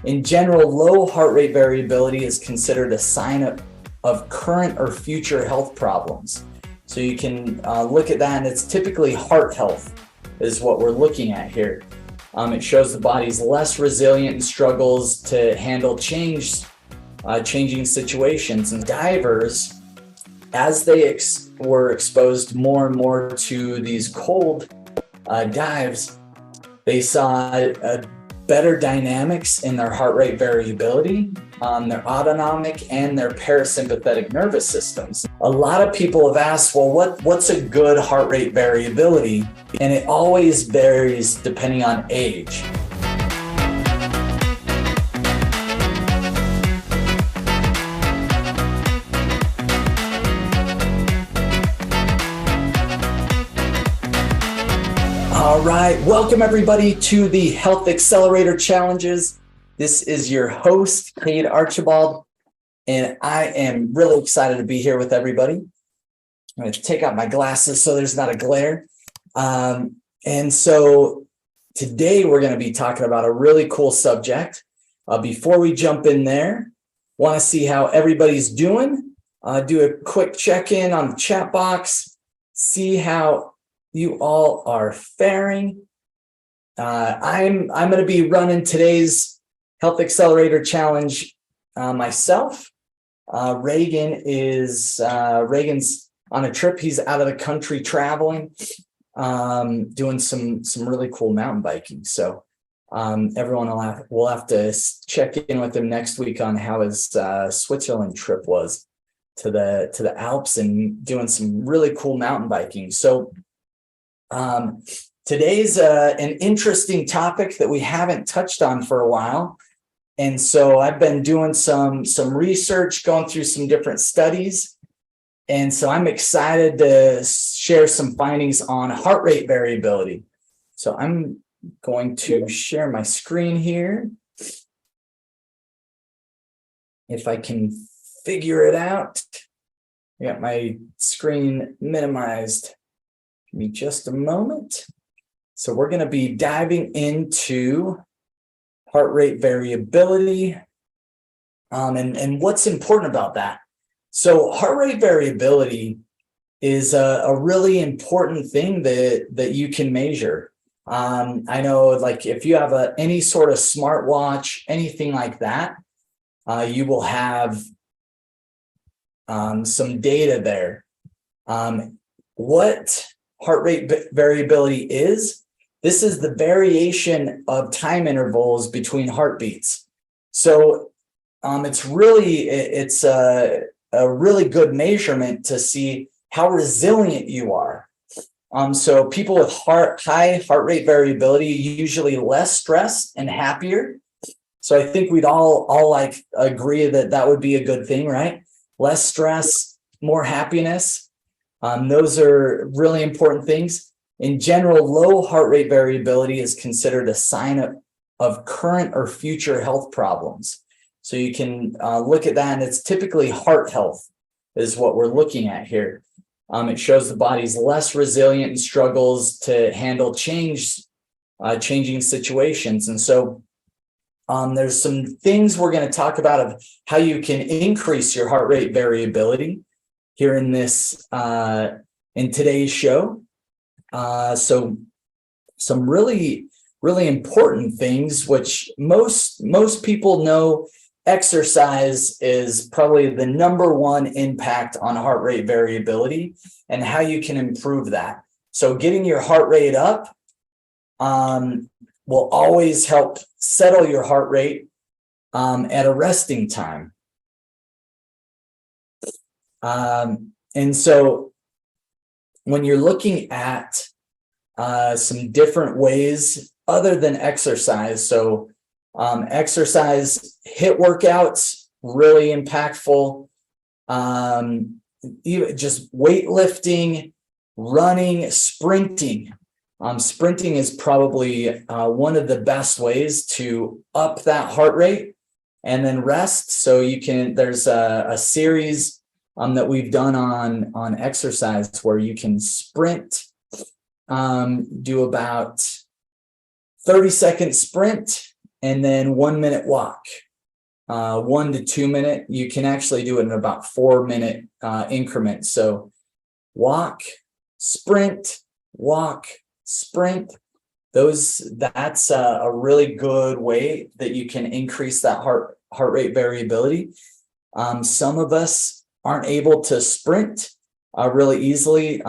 In general, low heart rate variability is considered a sign of current or future health problems. So you can look at that, and it's typically heart health is what we're looking at here. It shows the body's less resilient and struggles to handle changing situations. And divers, as they were exposed more and more to these cold dives, they saw better dynamics in their heart rate variability, their autonomic and their parasympathetic nervous systems. A lot of people have asked, well, what's a good heart rate variability? And it always varies depending on age. All right, welcome everybody to the Health Accelerator Challenges. This is your host, Cade Archibald, and I am really excited to be here with everybody. I'm going to take out my glasses so there's not a glare. And so today we're going to be talking about a really cool subject. Before we jump in there, want to see how everybody's doing. Do a quick check-in on the chat box, see how you all are faring. I'm going to be running today's Health Accelerator Challenge myself. Reagan's on a trip. He's out of the country traveling, doing some really cool mountain biking. So everyone will have to check in with him next week on how his Switzerland trip was to the Alps and doing some really cool mountain biking. So today's an interesting topic that we haven't touched on for a while. And so I've been doing some research, going through some different studies. And so I'm excited to share some findings on heart rate variability. So I'm going to share my screen here. If I can figure it out. I got my screen minimized. Give me just a moment. So we're going to be diving into heart rate variability and what's important about that. So heart rate variability is a really important thing that you can measure. I know, like, if you have any sort of smartwatch, anything like that, you will have some data there. What heart rate variability is, this is the variation of time intervals between heartbeats. So it's a really good measurement to see how resilient you are. So people with high heart rate variability usually less stressed and happier. So I think we'd all like agree that would be a good thing, right? Less stress, more happiness. Those are really important things. In general, low heart rate variability is considered a sign of current or future health problems. So you can look at that, and it's typically heart health is what we're looking at here. It shows the body's less resilient and struggles to handle changing situations. And so there's some things we're going to talk about of how you can increase your heart rate variability here in today's show. So some really, really important things, which most people know. Exercise is probably the number one impact on heart rate variability and how you can improve that. So getting your heart rate up will always help settle your heart rate at a resting time. And so when you're looking at some different ways other than exercise, so exercise, HIIT workouts, really impactful. Even just weightlifting, running, sprinting. Sprinting is probably one of the best ways to up that heart rate and then rest. So there's a series that we've done on exercise where you can sprint, do about 30-second sprint, and then 1 minute walk. 1 to 2 minute. You can actually do it in about 4 minute increments. So walk, sprint, walk, sprint. That's a really good way that you can increase that heart rate variability. Some of us aren't able to sprint really easily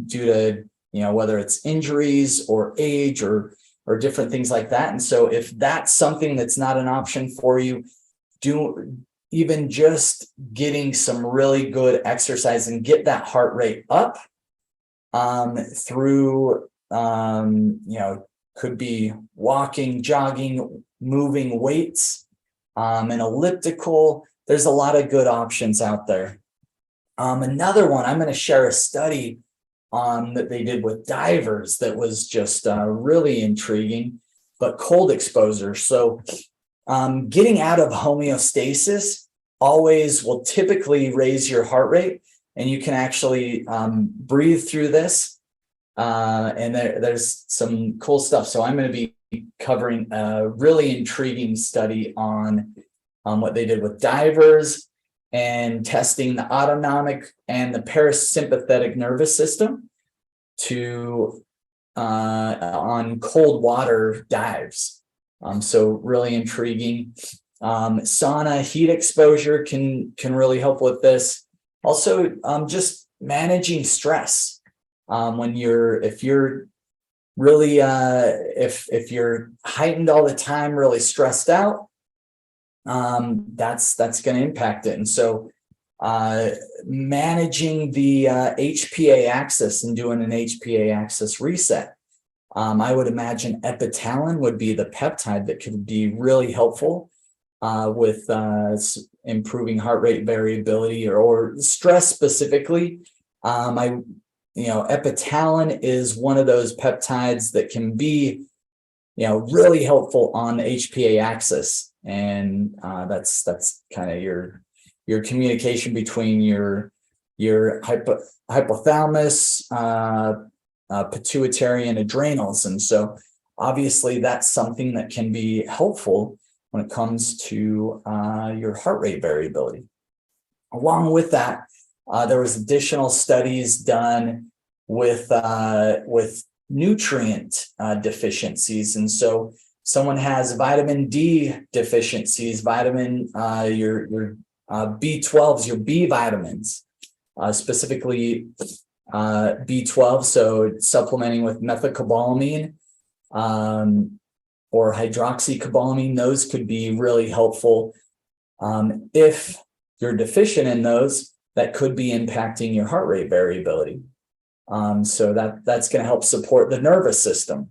due to, whether it's injuries or age or different things like that. And so if that's something that's not an option for you, do even just getting some really good exercise and get that heart rate up through, could be walking, jogging, moving weights, an elliptical. There's a lot of good options out there. Another one, I'm going to share a study that they did with divers that was just really intriguing, but cold exposure. So getting out of homeostasis always will typically raise your heart rate, and you can actually breathe through this. And there's some cool stuff. So I'm going to be covering a really intriguing study on what they did with divers and testing the autonomic and the parasympathetic nervous system on cold water dives. So really intriguing. Sauna heat exposure can really help with this. Also, just managing stress. If you're really if you're heightened all the time, really stressed out, that's going to impact it. And so managing the HPA axis and doing an HPA axis reset. I would imagine epitalin would be the peptide that could be really helpful with improving heart rate variability or stress specifically. Epitalin is one of those peptides that can be, really helpful on the HPA axis, and that's kind of your communication between your hypothalamus, pituitary, and adrenals. And so obviously that's something that can be helpful when it comes to your heart rate variability. Along with that, there was additional studies done with nutrient deficiencies. And so someone has vitamin D deficiencies, your B12s, your B vitamins, specifically B12. So supplementing with methylcobalamin or hydroxycobalamin, those could be really helpful. If you're deficient in those, that could be impacting your heart rate variability. So that's going to help support the nervous system.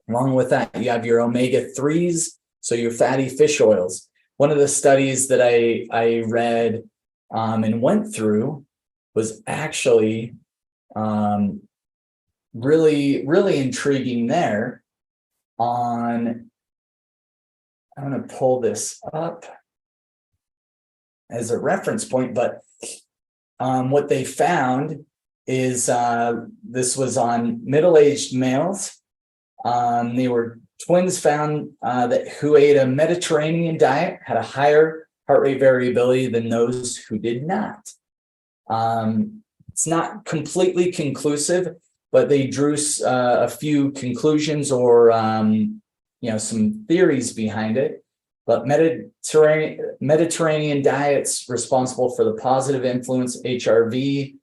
Along with that, you have your omega-3s, so your fatty fish oils. One of the studies that I read and went through was actually really, really intriguing there on, I'm going to pull this up as a reference point, but what they found is this was on middle-aged males. They were twins found that who ate a Mediterranean diet had a higher heart rate variability than those who did not. It's not completely conclusive, but they drew a few conclusions or some theories behind it. But Mediterranean diets responsible for the positive influence of HRV.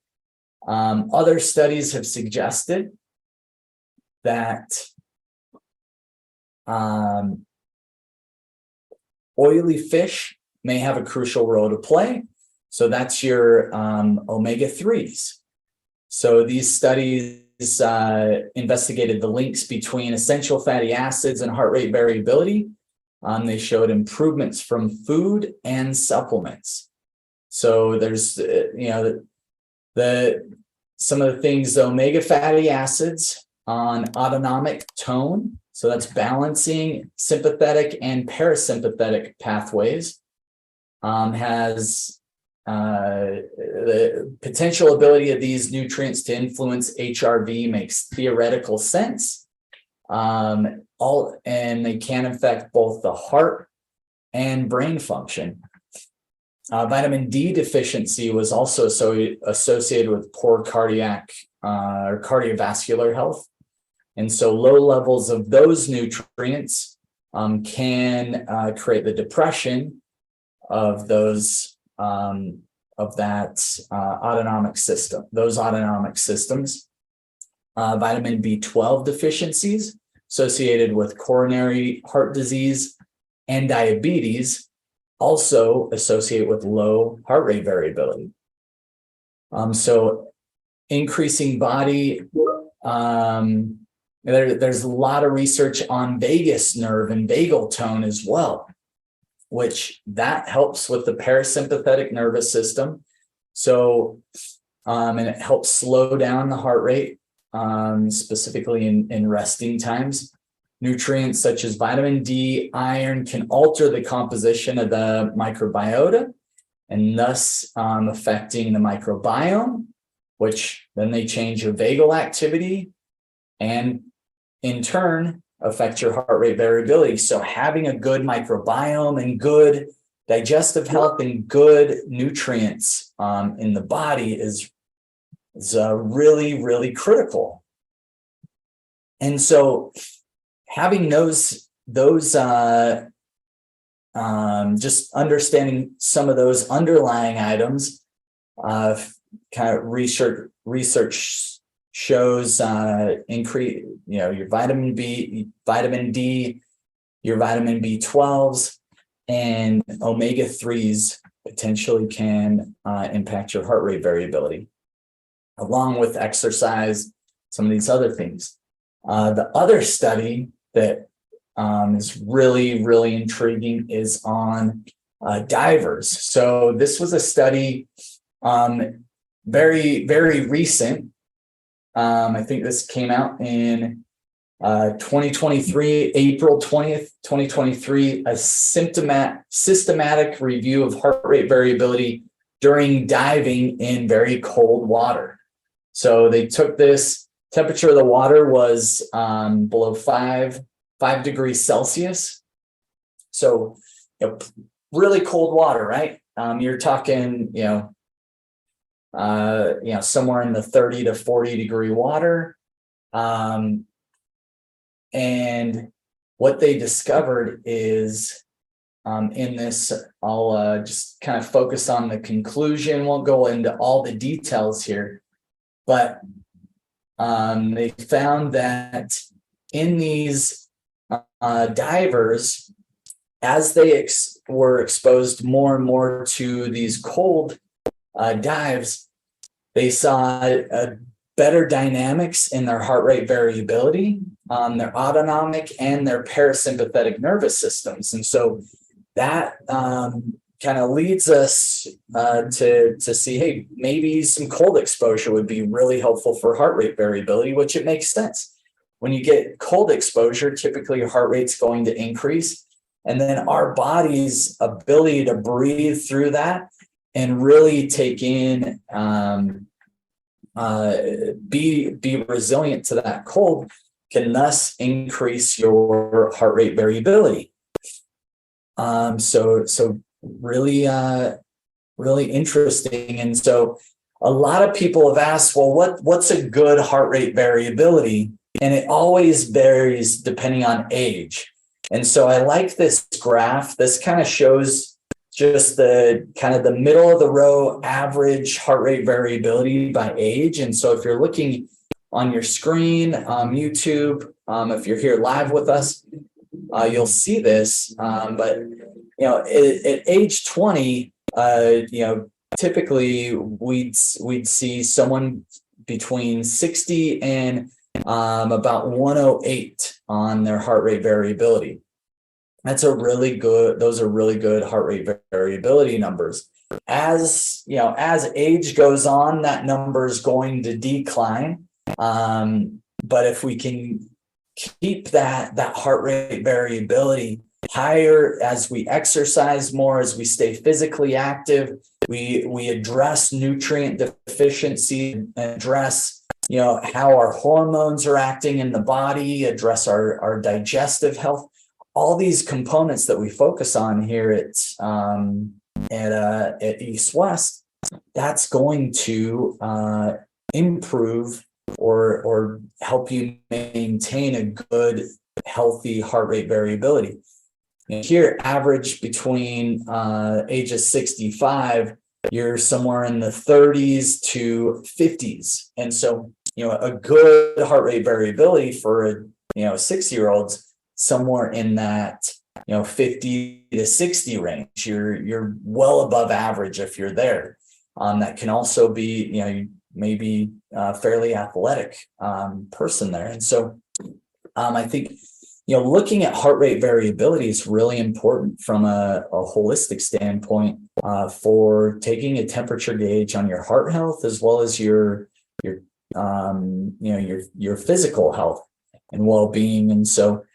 Other studies have suggested that oily fish may have a crucial role to play. So that's your omega-3s. So these studies investigated the links between essential fatty acids and heart rate variability. They showed improvements from food and supplements. So there's, some of the things, the omega fatty acids on autonomic tone. So that's balancing sympathetic and parasympathetic pathways. Has the potential ability of these nutrients to influence HRV makes theoretical sense. and they can affect both the heart and brain function. Vitamin D deficiency was also associated with poor cardiac or cardiovascular health. And so low levels of those nutrients can create the depression of those of that autonomic system, those autonomic systems. Vitamin B12 deficiencies associated with coronary heart disease and diabetes also associate with low heart rate variability. So increasing body, there's a lot of research on vagus nerve and vagal tone as well, which that helps with the parasympathetic nervous system. So, and it helps slow down the heart rate, specifically in resting times. Nutrients such as vitamin D, iron can alter the composition of the microbiota and thus affecting the microbiome, which then they change your vagal activity and in turn affect your heart rate variability. So having a good microbiome and good digestive health and good nutrients in the body is really, really critical. And so having those just understanding some of those underlying items, kind of research shows increase, your vitamin D, your vitamin B12s, and omega-3s potentially can impact your heart rate variability, along with exercise, some of these other things. The other study that is really, really intriguing is on divers. So this was a study very, very recent. I think this came out in 2023, April 20th, 2023, a systematic review of heart rate variability during diving in very cold water. So they took this, temperature of the water was below 5 degrees Celsius. So really cold water, right? You're talking, somewhere in the 30 to 40 degree water. And what they discovered is in this, I'll just kind of focus on the conclusion, won't go into all the details here, but they found that in these divers, as they were exposed more and more to these cold dives, they saw better dynamics in their heart rate variability, their autonomic and their parasympathetic nervous systems. And so that kind of leads us to see, hey, maybe some cold exposure would be really helpful for heart rate variability, which it makes sense. When you get cold exposure, typically your heart rate's going to increase. And then our body's ability to breathe through that and really take in, be resilient to that cold can thus increase your heart rate variability. So really, really interesting. And so a lot of people have asked, well, what's a good heart rate variability? And it always varies depending on age. And so I like this graph. This kind of shows just the kind of the middle of the row average heart rate variability by age. And so if you're looking on your screen, YouTube, if you're here live with us, you'll see this. But at age 20, typically we'd see someone between 60 and about 108 on their heart rate variability. Those are really good heart rate variability numbers. As age goes on, that number is going to decline. But if we can keep that heart rate variability higher as we exercise more, as we stay physically active, we address nutrient deficiency, address how our hormones are acting in the body, address our digestive health, all these components that we focus on here at East West, that's going to improve or help you maintain a good, healthy heart rate variability. And here, average between ages 65, you're somewhere in the 30s to 50s. And so, a good heart rate variability for a 6-year-old's somewhere in that 50 to 60 range. You're well above average if you're there. That can also be maybe a fairly athletic person there. And so I think looking at heart rate variability is really important from a holistic standpoint for taking a temperature gauge on your heart health as well as your physical health and well-being. And so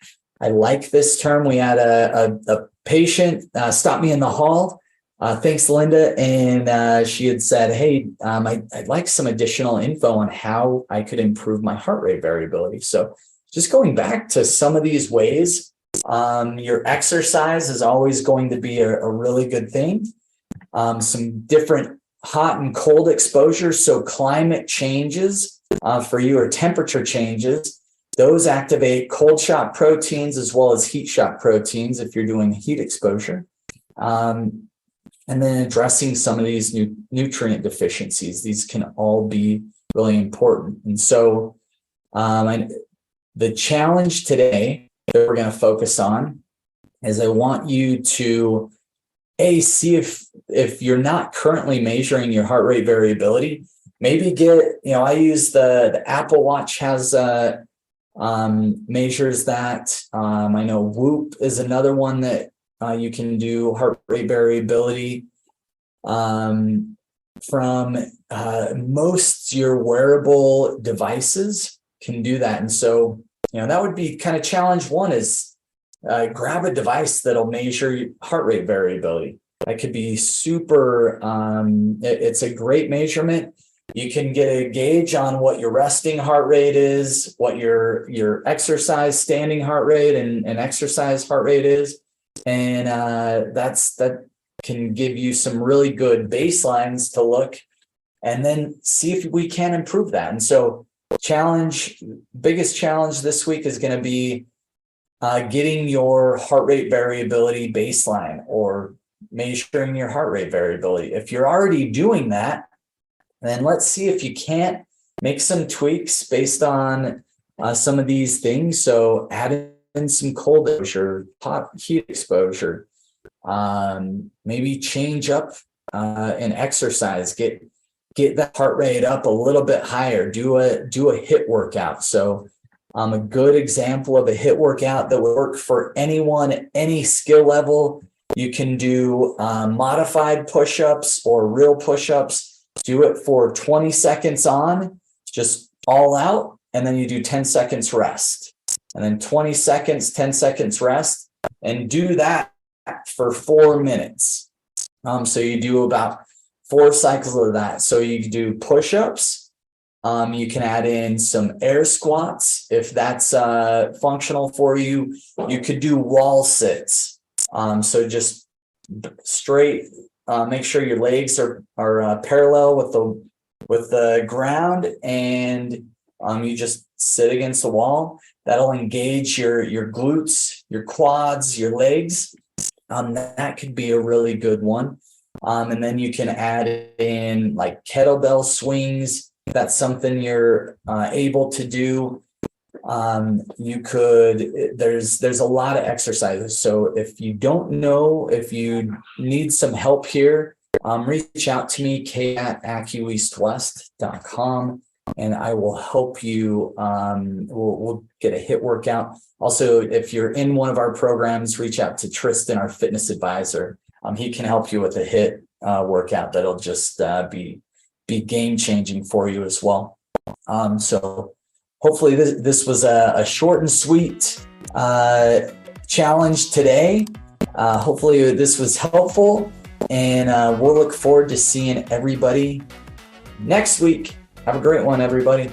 I like this term. We had a patient stop me in the hall. Thanks, Linda. And she had said, hey, I'd like some additional info on how I could improve my heart rate variability. So just going back to some of these ways, your exercise is always going to be a really good thing. Some different hot and cold exposures. So climate changes for you, or temperature changes, those activate cold shock proteins as well as heat shock proteins if you're doing heat exposure. And then addressing some of these nutrient deficiencies. These can all be really important. And so the challenge today that we're going to focus on is I want you to see if you're not currently measuring your heart rate variability, maybe I use the Apple Watch has measures that. I know Whoop is another one that you can do heart rate variability from most your wearable devices can do that. And so, that would be kind of challenge one is grab a device that'll measure heart rate variability. That could be super, it's a great measurement. You can get a gauge on what your resting heart rate is, what your exercise standing heart rate and exercise heart rate is. And that can give you some really good baselines to look and then see if we can improve that. And so biggest challenge this week is going to be getting your heart rate variability baseline or measuring your heart rate variability. If you're already doing that, then let's see if you can't make some tweaks based on some of these things. So add in some cold exposure, hot heat exposure, maybe change up an exercise, get that heart rate up a little bit higher, do a HIIT workout. So a good example of a HIIT workout that will work for anyone at any skill level. You can do modified push-ups or real push-ups. Do it for 20 seconds on, just all out, and then you do 10 seconds rest. And then 20 seconds, 10 seconds rest, and do that for 4 minutes. So you do about 4 cycles of that. So you do push-ups. You can add in some air squats if that's functional for you. You could do wall sits. So just straight, make sure your legs are parallel with the ground, and you just sit against the wall. That'll engage your glutes, your quads, your legs. That could be a really good one. And then you can add in like kettlebell swings. If that's something you're able to do. You could, there's a lot of exercises. So if you don't know, if you need some help here, reach out to me, Cade at AccuEastWest.com, and I will help you. We'll get a HIIT workout. Also, if you're in one of our programs, reach out to Tristan, our fitness advisor. He can help you with a HIIT workout that'll just be game changing for you as well. So hopefully this was a short and sweet challenge today. Hopefully this was helpful, and we'll look forward to seeing everybody next week. Have a great one, everybody.